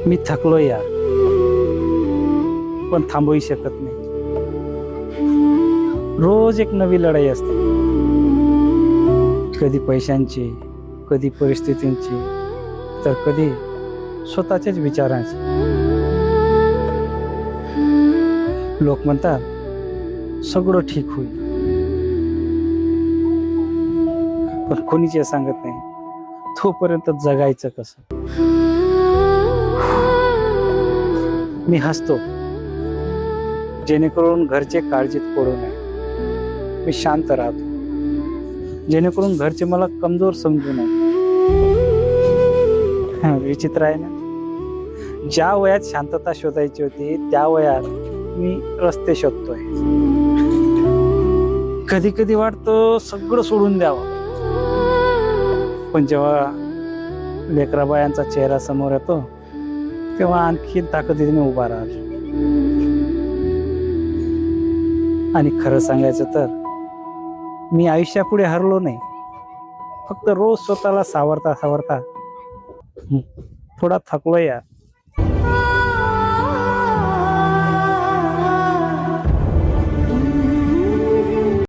मी थकलो यार, पण थांबवू शकत नाही. रोज एक नवी लढाई असते, कधी पैशांची, कधी परिस्थितींची, तर कधी स्वतःच्याच विचारांची. लोक म्हणतात सगळं ठीक होईल, पण कोणीच हे सांगत नाही तोपर्यंत जगायचं कसं. मी हसतो जेणेकरून घरचे काळजीत पडू नये. मी शांत राहतो जेणेकरून घरचे मला कमजोर समजू नये. विचित्र आहे ना, ज्या वयात शांतता शोधायची होती त्या वयात मी रस्ते शोधतोय. कधी कधी वाटतं सगळं सोडून द्यावं, पण जेव्हा लेकराबायांचा चेहरा समोर येतो तेव्हा आणखी ताकदीने उभा राहतो. आणि खरं सांगायचं तर मी आयुष्यापुढे हरलो नाही, फक्त रोज स्वतःला सावरता सावरता थोडा थकलो यार.